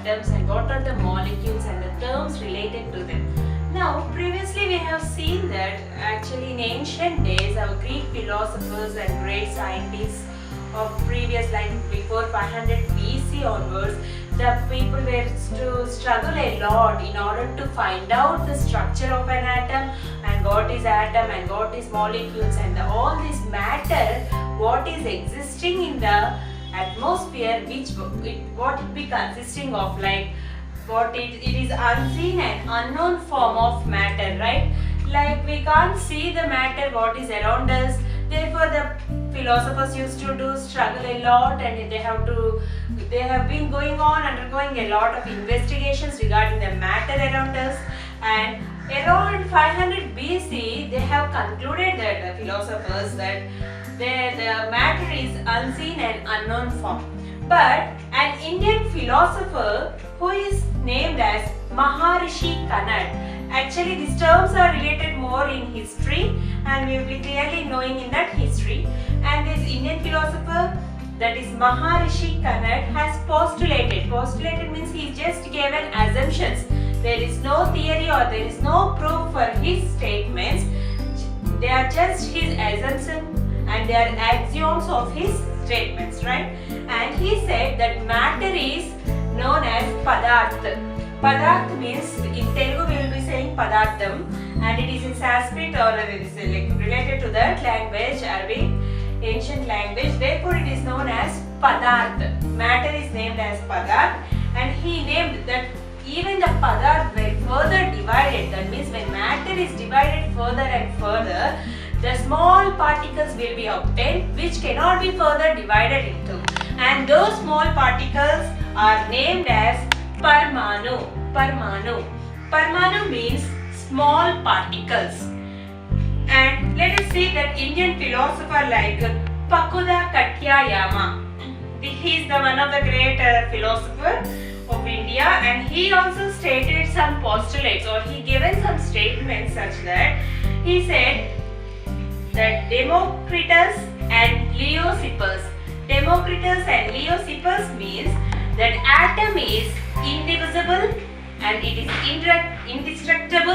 atoms and what are the molecules and the terms related to them. Now, previously we have seen that actually in ancient days our Greek philosophers and great scientists of previous, like before 500 BC onwards, the people were to struggle a lot in order to find out the structure of an atom and what is atom and what is molecules and all this matter, what is existing in the atmosphere, what it be consisting of, like what it is unseen and unknown form of matter, right? Like we can't see the matter what is around us, therefore the philosophers used to struggle a lot, and they have been undergoing a lot of investigations regarding the matter around us, and around 500 BC they have concluded that the philosophers that the matter is unseen and unknown form. But an Indian philosopher who is named as Maharishi Kannad, actually these terms are related more in history and we will be clearly knowing in that history, and this Indian philosopher, that is Maharishi Kannad, has postulated means he just gave an assumptions. There is no theory or there is no proof for his statements, they are just his assumptions and they are axioms of his statements, right? And he said that matter is known as Padarth. Padarth means, in Telugu we will be saying Padartham, and it is in Sanskrit or it is related to that language, Arabic, ancient language, therefore it is known as Padarth. Matter is named as Padarth, and he named that even the Padarth when further divided, that means when matter is divided further and further, the small particles will be obtained which cannot be further divided into, and those small particles are named as Parmanu. Parmanu means small particles. And let us see that Indian philosopher like Pakuda Katyayama. He is the one of the great philosopher of India, and he also stated some postulates, or he given some statements such that he said that Democritus and Leucippus. Democritus and Leucippus means that atom is indivisible and it is indestructible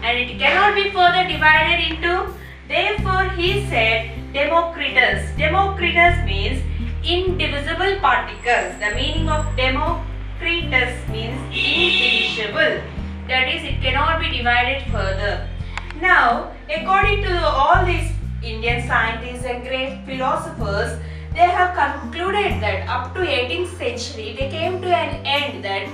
and it cannot be further divided into. Therefore, he said Democritus. Democritus means indivisible particles. The meaning of Democritus means indivisible. That is, it cannot be divided further. Now, according to all these Indian scientists and great philosophers, they have concluded that up to 18th century they came to an end that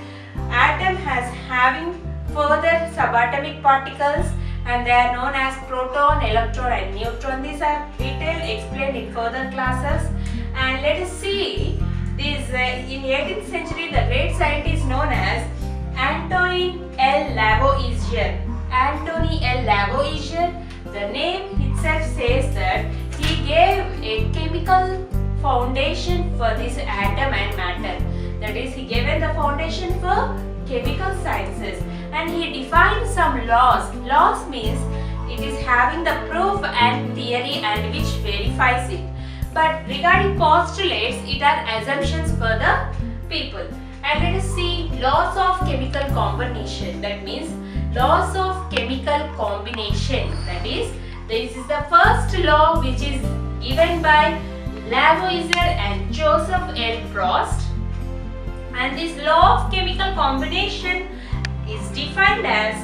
atom has having further subatomic particles, and they are known as proton, electron and neutron. These are detailed explained in further classes. And let us see this in 18th century the great scientist known as Antoine L. Lavoisier. Antoine L. Lavoisier, the name itself says that he gave a chemical foundation for this atom and matter. That is, he gave the foundation for chemical sciences, and he defined some laws. Laws means it is having the proof and theory and which verifies it. But regarding postulates, it are assumptions for the people. And let us see laws of chemical combination. That means laws of chemical combination. That is, this is the first law which is given by Lavoisier and Joseph L. Prost. And this law of chemical combination is defined as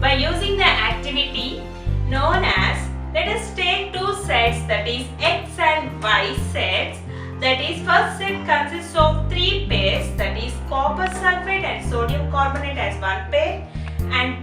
by using the activity known as, let us take two sets, that is X and Y sets. That is, first set consists of three pairs, that is copper sulfate and sodium carbonate as one pair, and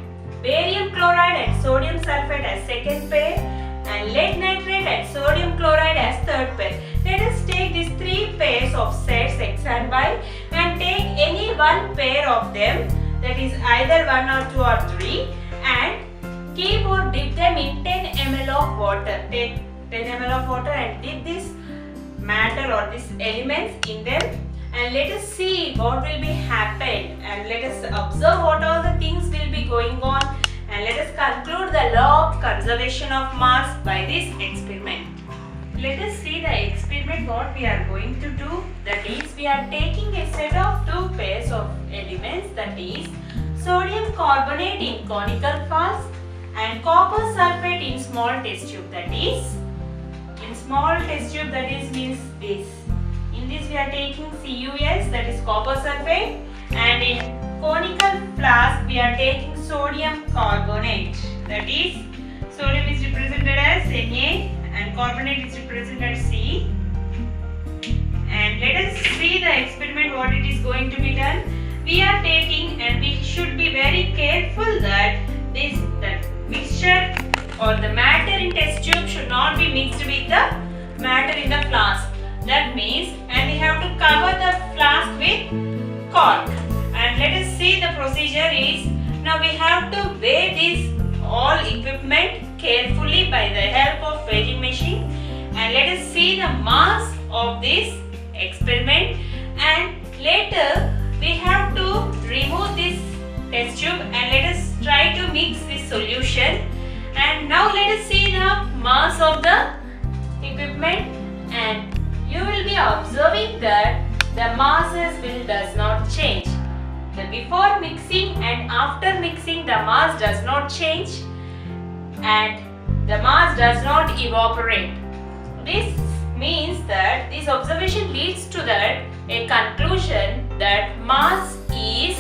barium chloride and sodium sulfate as second pair, and lead nitrate and sodium chloride as third pair. Let us take these three pairs of sets X and Y and take any one pair of them, that is either 1 or 2 or 3, and keep or dip them in 10 ml of water. Take 10 ml of water and dip this matter or these elements in them, and let us see what will be happened, and let us observe what all the things will be going on, and let us conclude the law of conservation of mass by this experiment. let us see the experiment what we are going to do. That is, we are taking a set of two pairs of elements, that is sodium carbonate in conical flask and copper sulfate in small test tube. That is, in small test tube, that is means this. In this we are taking CuS, that is copper sulfate, and in conical flask we are taking sodium carbonate. That is, sodium is represented as Na and carbonate is represented as C. And let us see the experiment what it is going to be done. We are taking, and we should be very careful that that mixture or the matter in test tube should not be mixed with the matter in the flask. That means, and we have to cover the flask with cork. And let us see the procedure is, now we have to weigh this all equipment carefully by the help of weighing machine, and let us see the mass of this experiment, and later we have to remove this test tube and let us try to mix this solution. And now let us see the mass of the equipment, and you will be observing that the masses does not change. The before mixing and after mixing the mass does not change and the mass does not evaporate. This means that this observation leads to that a conclusion that mass is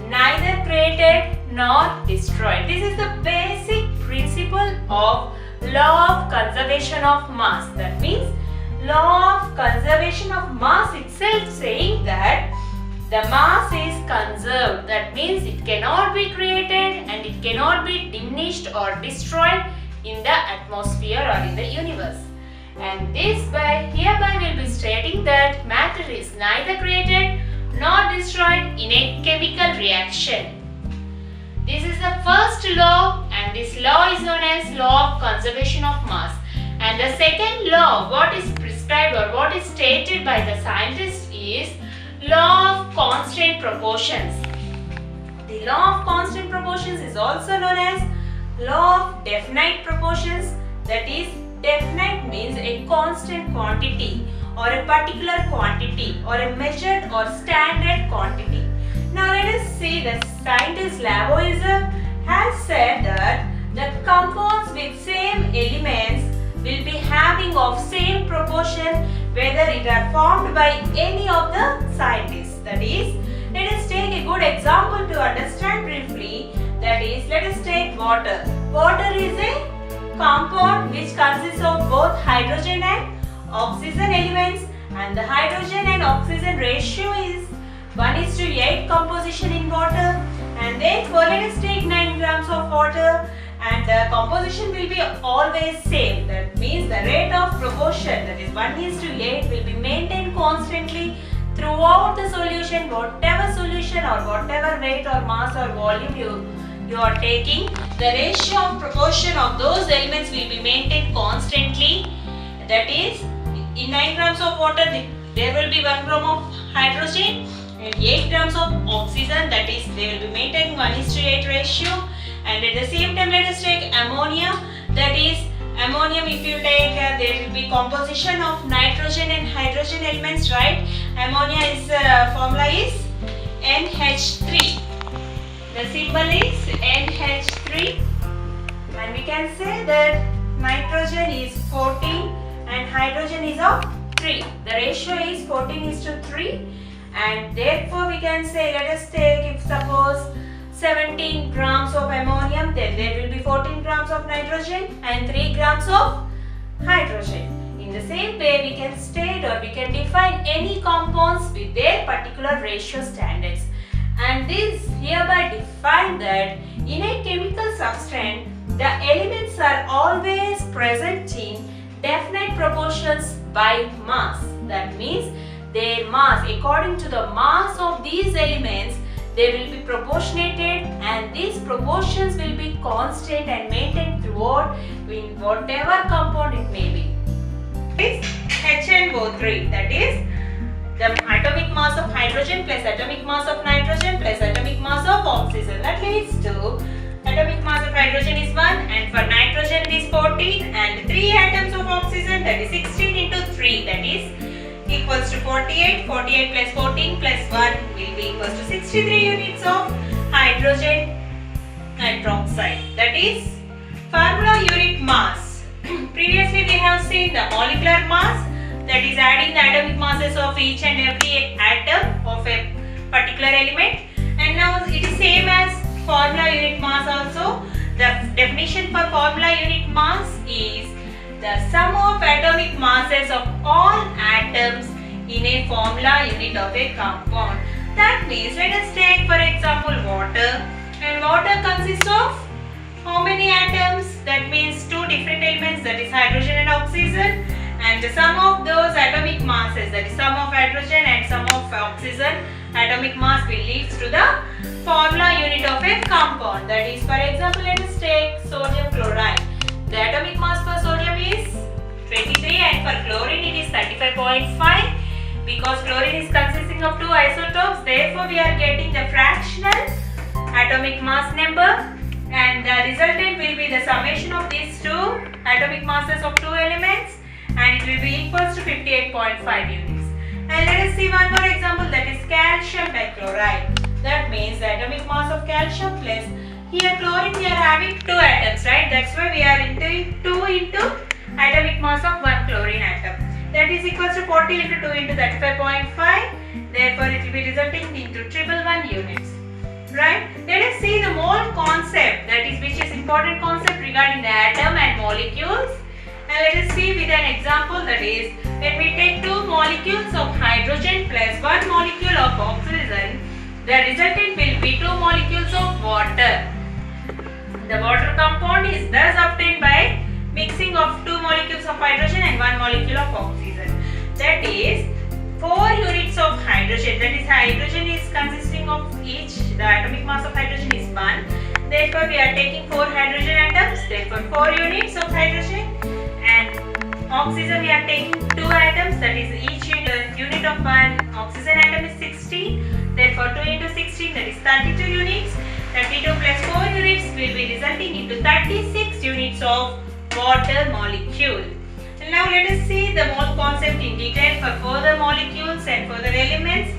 neither created nor destroyed. This is the basic principle of law of conservation of mass. That means law of conservation of mass itself saying that the mass is conserved. That means it cannot be created and it cannot be diminished or destroyed in the atmosphere or in the universe. And this hereby will be stating that matter is neither created nor destroyed in a chemical reaction. This is the first law, and this law is known as law of conservation of mass. And the second law, what is prescribed or what is stated by the scientist, is law of constant proportions. The law of constant proportions is also known as law of definite proportions. That is, definite means a constant quantity or a particular quantity or a measured or standard quantity. Now let us see, the scientist Lavoisier has said that the compounds with same elements will be having of same proportion whether it are formed by any of the scientists. That is, let us take a good example to understand briefly. That is, let us take water. Water is a compound which consists of both hydrogen and oxygen elements, and the hydrogen and oxygen ratio is 1:8 composition in water, and therefore let us take 9 grams of water and the composition will be always same. That means the rate of proportion, that is 1:8, will be maintained constantly throughout the solution. Whatever solution or whatever weight or mass or volume you are taking, the ratio of proportion of those elements will be maintained constantly. That is, in 9 grams of water there will be 1 gram of hydrogen and 8 grams of oxygen. That is, they will be maintaining 1:8 ratio. And at the same time, let us take ammonia. That is, ammonium, if you take, there will be composition of nitrogen and hydrogen elements, right? Ammonia is formula is NH3. The symbol is NH3, and we can say that nitrogen is 14 and hydrogen is of 3. The ratio is 14:3, and therefore we can say, let us take, if suppose 17 grams of ammonium, then there will be 14 grams of nitrogen and 3 grams of hydrogen. In the same way, we can state or we can define any compounds with their particular ratio standards. And this hereby define that in a chemical substance, the elements are always present in definite proportions by mass. That means their mass, according to the mass of these elements, they will be proportionated, and these proportions will be constant and maintained throughout in whatever compound it may be. It's HNO3, that is the atomic mass of hydrogen plus atomic mass of nitrogen plus atomic mass of oxygen. That leads to atomic mass of hydrogen is 1 and for nitrogen it is 14 and 3 atoms of oxygen hydrogen, that is 16 into 3, that is equals to 48. 48 plus 14 plus 1 will be equals to 63 units of hydrogen hydroxide. That is formula unit mass. Previously we have seen the molecular mass, that is adding the atomic masses of each and every atom of a particular element, and now it is same as formula unit mass also. The definition for formula unit mass is the sum of atomic masses of all atoms in a formula unit of a compound. That means let us take for example water, and water consists of how many atoms? That means two different elements, that is hydrogen and oxygen, and the sum of those atomic masses, that is sum of hydrogen and sum of oxygen atomic mass, will lead to the formula unit of a compound. That is, for example, let us take sodium chloride. The atomic mass for sodium is 23 and for chlorine it is 35.5. Because chlorine is consisting of two isotopes, therefore we are getting the fractional atomic mass number, and the resultant will be the summation of these two atomic masses of two elements, and it will be equals to 58.5 units. And let us see one more example, that is calcium dichloride. That means the atomic mass of calcium plus, here chlorine we are having two atoms, right? That's why we are into 2 into atomic mass of one chlorine atom. That is equals to 40 into 2 into 35.5. Therefore it will be resulting into 111 units. Right? Let us see the mole concept, that is which is important concept regarding the atom and molecules. And let us see with an example, that is when we take two molecules of hydrogen plus one molecule of oxygen, the resultant will be two molecules of water. The water compound is thus obtained by mixing of two molecules of hydrogen and one molecule of oxygen. That is 4 units of hydrogen, that is hydrogen is consisting of each, the atomic mass of hydrogen is 1. Therefore we are taking 4 hydrogen atoms, therefore 4 units of hydrogen, and oxygen we are taking 2 atoms, that is each unit of one oxygen atom is 16. Therefore 2 into 16, that is 32 units. 32 plus 4 units will be resulting into 36 units of water molecule. And now let us see the mole concept in detail for further molecules and further elements.